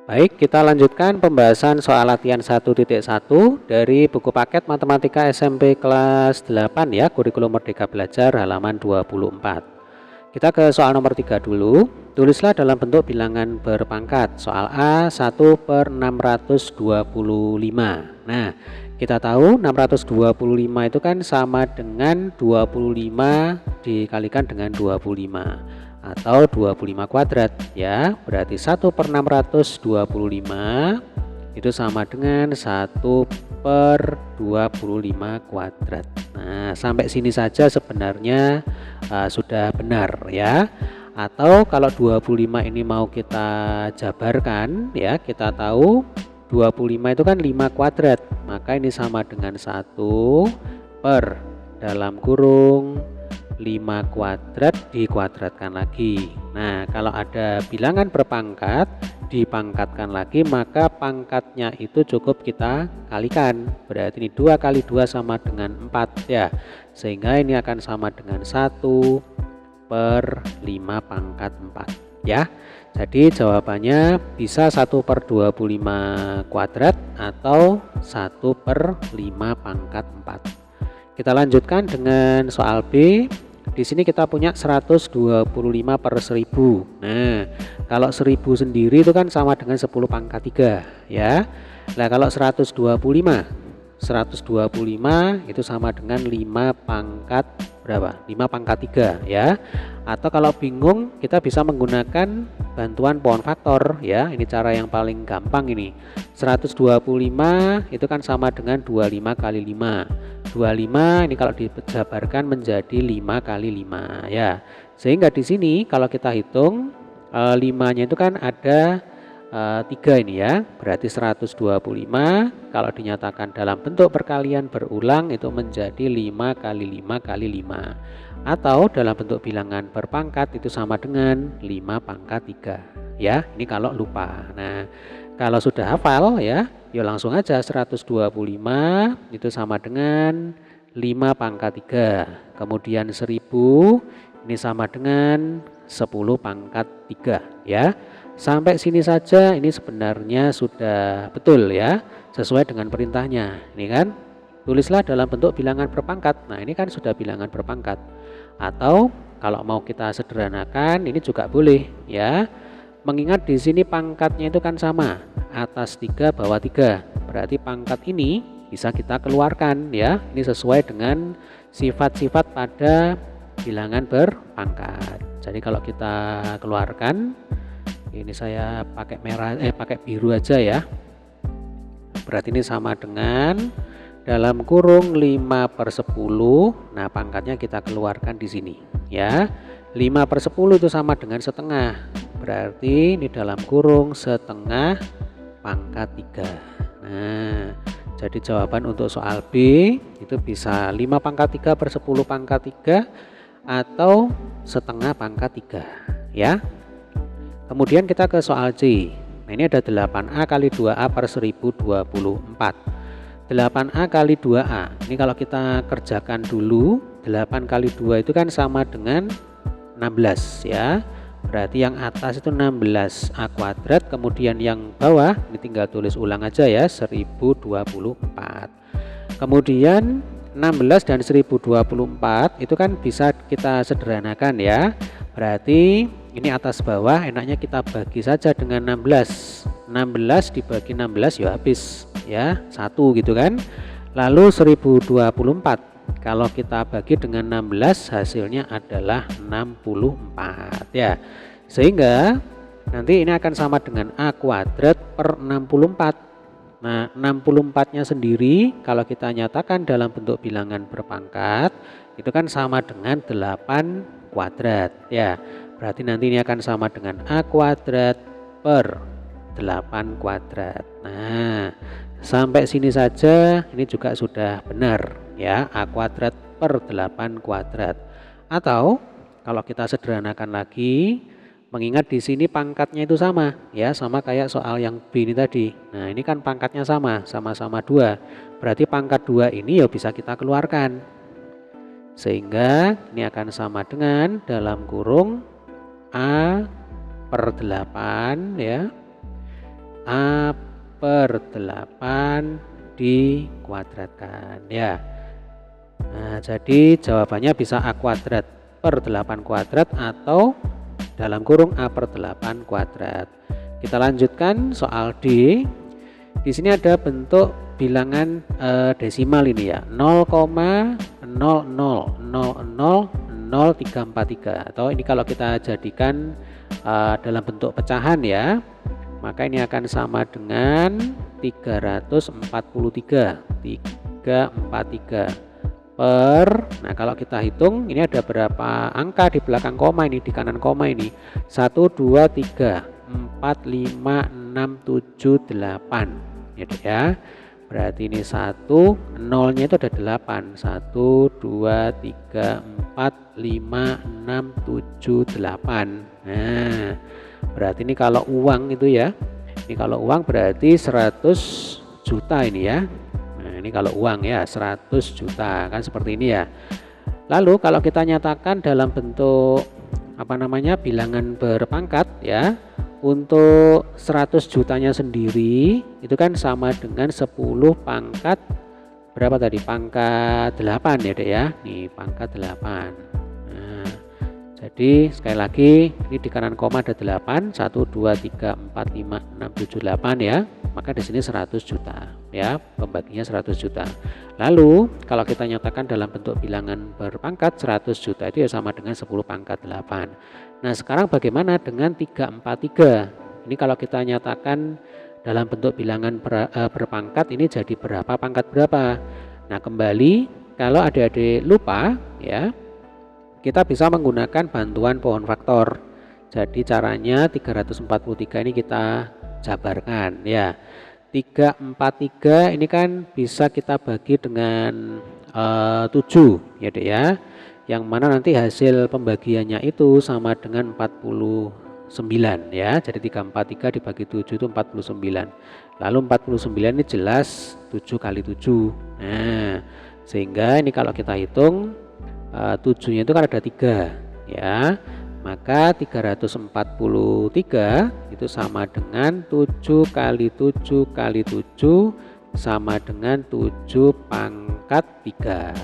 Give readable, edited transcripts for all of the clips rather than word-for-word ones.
Baik, kita lanjutkan pembahasan soal latihan 1.1 dari buku paket Matematika SMP kelas 8 ya, Kurikulum Merdeka Belajar halaman 24. Kita ke soal nomor 3 dulu. Tulislah dalam bentuk bilangan berpangkat. Soal A 1/625. Nah, kita tahu 625 itu kan sama dengan 25 dikalikan dengan 25 atau 25 kuadrat ya. Berarti 1/625 itu sama dengan 1/25 kuadrat. Nah, sampai sini saja sebenarnya sudah benar ya. Atau kalau 25 ini mau kita jabarkan ya, kita tahu 25 itu kan 5 kuadrat. Maka ini sama dengan 1 per dalam kurung 5 kuadrat dikuadratkan lagi. Nah, kalau ada bilangan berpangkat dipangkatkan lagi, maka pangkatnya itu cukup kita kalikan. Berarti ini 2 kali 2 sama dengan 4 ya. Sehingga ini akan sama dengan 1/5 pangkat 4 ya. Jadi jawabannya bisa 1/25 kuadrat atau 1/5 pangkat 4. Kita lanjutkan dengan soal B. Di sini kita punya 125/1000. Nah, kalau 1000 sendiri itu kan sama dengan 10 pangkat 3 ya. Nah, kalau 125 itu sama dengan 5 pangkat berapa? 5 pangkat 3 ya. Atau kalau bingung kita bisa menggunakan bantuan pohon faktor ya. Ini cara yang paling gampang ini. 125 itu kan sama dengan 25 kali 5. 25 ini kalau dijabarkan menjadi 5 kali 5 ya. Sehingga di sini kalau kita hitung 5-nya itu kan ada 3 ini ya. Berarti 125 kalau dinyatakan dalam bentuk perkalian berulang itu menjadi 5 kali 5 kali 5. Atau dalam bentuk bilangan berpangkat itu sama dengan 5 pangkat 3 ya. Ini kalau lupa. Nah, kalau sudah hafal ya, yuk langsung aja 125 itu sama dengan 5 pangkat 3. Kemudian 1000 ini sama dengan 10 pangkat 3 ya. Sampai sini saja ini sebenarnya sudah betul ya, sesuai dengan perintahnya. Ini kan tulislah dalam bentuk bilangan berpangkat. Nah, ini kan sudah bilangan berpangkat. Atau kalau mau kita sederhanakan ini juga boleh ya. Mengingat di sini pangkatnya itu kan sama, atas 3 bawah 3. Berarti pangkat ini bisa kita keluarkan ya. Ini sesuai dengan sifat-sifat pada bilangan berpangkat. Jadi kalau kita keluarkan, ini saya pakai pakai biru aja ya. Berarti ini sama dengan dalam kurung 5/10. Nah, pangkatnya kita keluarkan di sini ya. 5/10 itu sama dengan setengah. Berarti ini dalam kurung setengah pangkat 3. Nah, jadi jawaban untuk soal B itu bisa 5 pangkat 3/10 pangkat 3 atau setengah pangkat 3 ya. Kemudian kita ke soal C. Nah, ini ada 8A kali 2A/1024. 8A kali 2A. Ini kalau kita kerjakan dulu, 8 kali 2 itu kan sama dengan 16 ya. Berarti yang atas itu 16A kuadrat, kemudian yang bawah ini tinggal tulis ulang aja ya, 1024. Kemudian 16 dan 1024 itu kan bisa kita sederhanakan ya. Berarti ini atas bawah enaknya kita bagi saja dengan 16. 16 dibagi 16 ya habis ya, 1 gitu kan. Lalu 1024 kalau kita bagi dengan 16 hasilnya adalah 64 ya. Sehingga nanti ini akan sama dengan A kuadrat per 64. Nah, 64-nya sendiri kalau kita nyatakan dalam bentuk bilangan berpangkat itu kan sama dengan 8 kuadrat ya. Berarti nanti ini akan sama dengan A kuadrat per 8 kuadrat. Nah, sampai sini saja ini juga sudah benar ya, A kuadrat per 8 kuadrat. Atau kalau kita sederhanakan lagi, mengingat di sini pangkatnya itu sama ya, sama kayak soal yang B ini tadi. Nah, ini kan pangkatnya sama-sama 2. Berarti pangkat 2 ini ya bisa kita keluarkan. Sehingga ini akan sama dengan dalam kurung A per 8 ya. A per 8 dikuadratkan ya. Nah, jadi jawabannya bisa A kuadrat per 8 kuadrat atau dalam kurung A per 8 kuadrat. Kita lanjutkan soal D. Di sini ada bentuk bilangan desimal ini ya, 0,00000343, atau ini kalau kita jadikan dalam bentuk pecahan ya, maka ini akan sama dengan 343 per, nah kalau kita hitung ini ada berapa angka di belakang koma ini, di kanan koma ini, 1, 2, 3, 4, 5, 6, 7, 8 ya. Berarti ini 1, nolnya itu ada 8, 1, 2, 3, 4, 5, 6, 7, 8. Nah berarti ini kalau uang itu ya, ini kalau uang berarti 100 juta ini ya. Nah ini kalau uang ya 100 juta kan seperti ini ya. Lalu kalau kita nyatakan dalam bentuk bilangan berpangkat ya, untuk 100 jutanya sendiri itu kan sama dengan 10 pangkat berapa tadi, pangkat 8 ya Dek ya, nih pangkat 8. Nah jadi sekali lagi ini di kanan koma ada 8, 1, 2, 3, 4, 5, 6, 7, 8 ya, maka di sini 100 juta ya, pembaginya 100 juta. Lalu kalau kita nyatakan dalam bentuk bilangan berpangkat 100 juta itu ya sama dengan 10 pangkat 8. Nah sekarang bagaimana dengan 343? Ini kalau kita nyatakan dalam bentuk bilangan berpangkat ini jadi berapa pangkat berapa? Nah kembali kalau adik-adik lupa ya, kita bisa menggunakan bantuan pohon faktor. Jadi caranya 343 ini kita jabarkan ya. 343 ini kan bisa kita bagi dengan 7 ya Dek ya, yang mana nanti hasil pembagiannya itu sama dengan 49 ya. Jadi 343 dibagi 7 itu 49. Lalu 49 ini jelas 7 kali 7. Nah sehingga ini kalau kita hitung 7-nya itu kan ada 3 ya, maka 343 itu sama dengan 7 kali 7 kali 7 sama dengan 7 pangkat 3.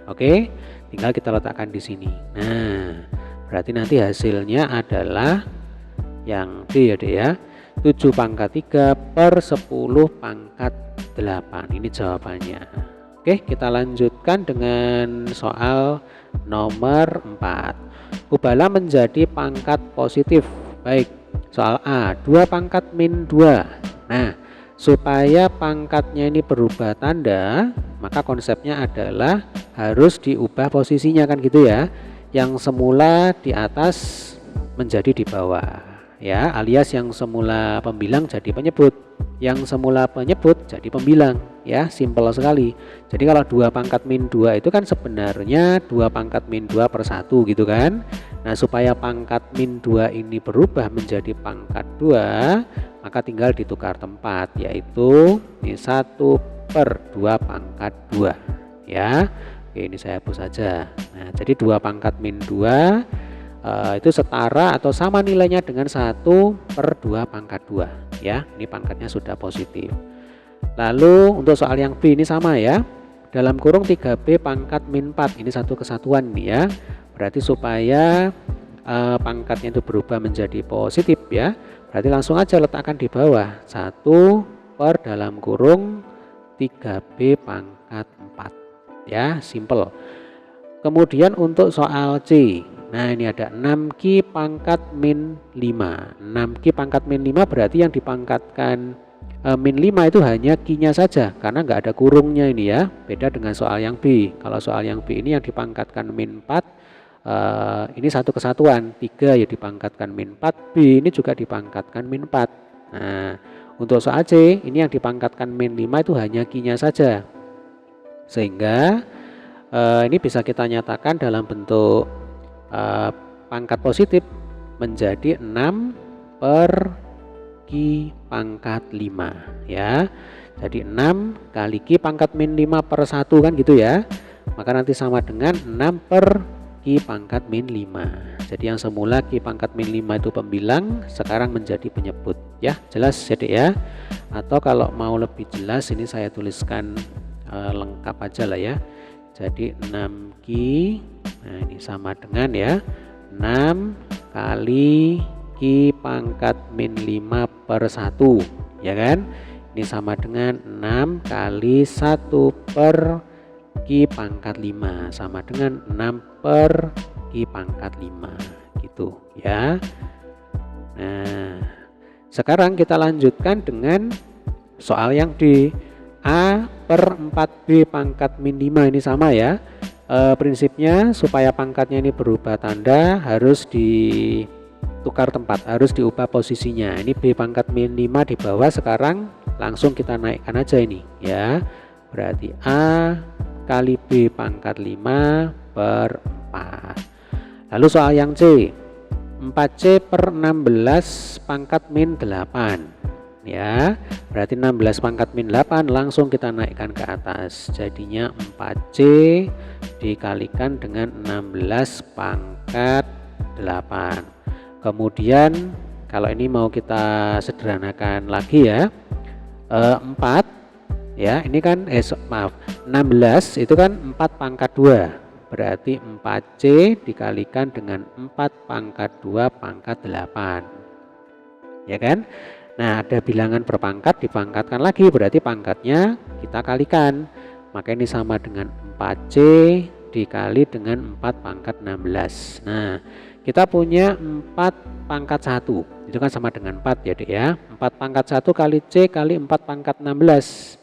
Oke, tinggal kita letakkan di sini. Nah berarti nanti hasilnya adalah yang D ya Dek ya, 7 pangkat 3 per 10 pangkat 8. Ini jawabannya. Oke, kita lanjutkan dengan soal nomor 4. Ubahlah menjadi pangkat positif. Baik, soal A, 2 pangkat min 2. Nah, supaya pangkatnya ini berubah tanda, maka konsepnya adalah harus diubah posisinya kan gitu ya. Yang semula di atas menjadi di bawah ya, alias yang semula pembilang jadi penyebut, yang semula penyebut jadi pembilang ya, simpel sekali. Jadi kalau 2 pangkat min 2 itu kan sebenarnya 2 pangkat min 2 per 1 gitu kan. Nah supaya pangkat min 2 ini berubah menjadi pangkat 2, maka tinggal ditukar tempat, yaitu ini 1 per 2 pangkat 2 ya. Oke, ini saya hapus saja. Nah jadi 2 pangkat min 2 itu setara atau sama nilainya dengan 1 per 2 pangkat 2 ya. Ini pangkatnya sudah positif. Lalu untuk soal yang B ini sama ya, dalam kurung 3B pangkat min 4, ini satu kesatuan nih ya. Berarti supaya pangkatnya itu berubah menjadi positif ya, berarti langsung aja letakkan di bawah 1 per dalam kurung 3B pangkat 4 ya, simple. Kemudian untuk soal C, nah ini ada 6Q pangkat min 5. 6Q pangkat min 5 berarti yang dipangkatkan min 5 itu hanya Q-nya saja, karena nggak ada kurungnya ini ya. Beda dengan soal yang B. Kalau soal yang B ini yang dipangkatkan min 4, ini satu kesatuan, 3 ya dipangkatkan min 4, B ini juga dipangkatkan min 4. Nah untuk soal C ini yang dipangkatkan min 5 itu hanya Q-nya saja, sehingga ini bisa kita nyatakan dalam bentuk pangkat positif menjadi 6 per Q pangkat 5 ya. Jadi 6 kali Q pangkat min 5 per 1 kan gitu ya. Maka nanti sama dengan 6 per Q Q pangkat min 5. Jadi yang semula Q pangkat min 5 itu pembilang, sekarang menjadi penyebut. Ya, jelas ya Dek ya. Atau kalau mau lebih jelas ini saya tuliskan lengkap aja lah ya. Jadi 6Q, nah ini sama dengan ya 6 kali Q pangkat min 5 per 1, ya kan? Ini sama dengan 6 kali 1 per Q pangkat 5 sama dengan 6 per Q pangkat 5 gitu ya. Nah, sekarang kita lanjutkan dengan soal yang D. A per 4B pangkat min 5 ini sama ya. Prinsipnya supaya pangkatnya ini berubah tanda harus ditukar tempat, harus diubah posisinya. Ini B pangkat min 5 di bawah, sekarang langsung kita naikkan aja ini ya. Berarti A kali B pangkat 5 per 4. Lalu soal yang C, 4C per 16 pangkat min 8 ya. Berarti 16 pangkat min 8 langsung kita naikkan ke atas, jadinya 4C dikalikan dengan 16 pangkat 8. Kemudian kalau ini mau kita sederhanakan lagi ya, 4 ya, ini kan 16 itu kan 4 pangkat 2, berarti 4C dikalikan dengan 4 pangkat 2 pangkat 8, ya kan? Nah, ada bilangan berpangkat dipangkatkan lagi, berarti pangkatnya kita kalikan, maka ini sama dengan 4C dikali dengan 4 pangkat 16. Nah, kita punya 4 pangkat 1, itu kan sama dengan 4 ya Dek ya. 4 pangkat 1 kali C kali 4 pangkat 16.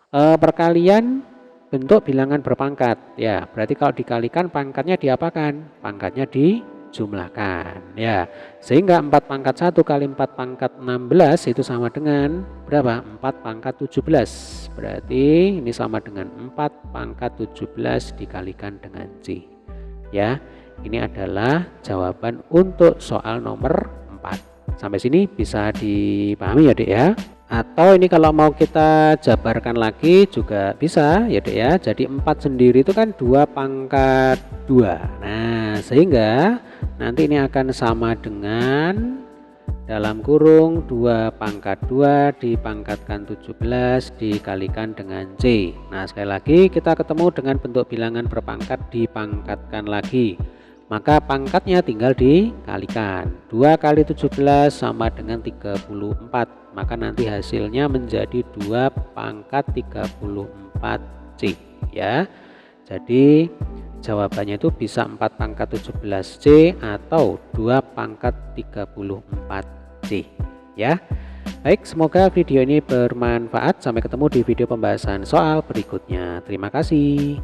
Perkalian bentuk bilangan berpangkat ya, berarti kalau dikalikan pangkatnya diapakan? Pangkatnya dijumlahkan ya, sehingga 4 pangkat 1 kali 4 pangkat 16 itu sama dengan berapa? 4 pangkat 17, berarti ini sama dengan 4 pangkat 17 dikalikan dengan C ya. Ini adalah jawaban untuk soal nomor 4. Sampai sini bisa dipahami ya Dek ya. Atau ini kalau mau kita jabarkan lagi juga bisa ya Dek ya. Jadi 4 sendiri itu kan 2 pangkat 2. Nah, sehingga nanti ini akan sama dengan dalam kurung 2 pangkat 2 dipangkatkan 17 dikalikan dengan C. Nah, sekali lagi kita ketemu dengan bentuk bilangan berpangkat dipangkatkan lagi, maka pangkatnya tinggal dikalikan. 2 kali 17 sama dengan 34, maka nanti hasilnya menjadi 2 pangkat 34C ya. Jadi jawabannya itu bisa 4 pangkat 17C atau 2 pangkat 34C ya. Baik, semoga video ini bermanfaat. Sampai ketemu di video pembahasan soal berikutnya. Terima kasih.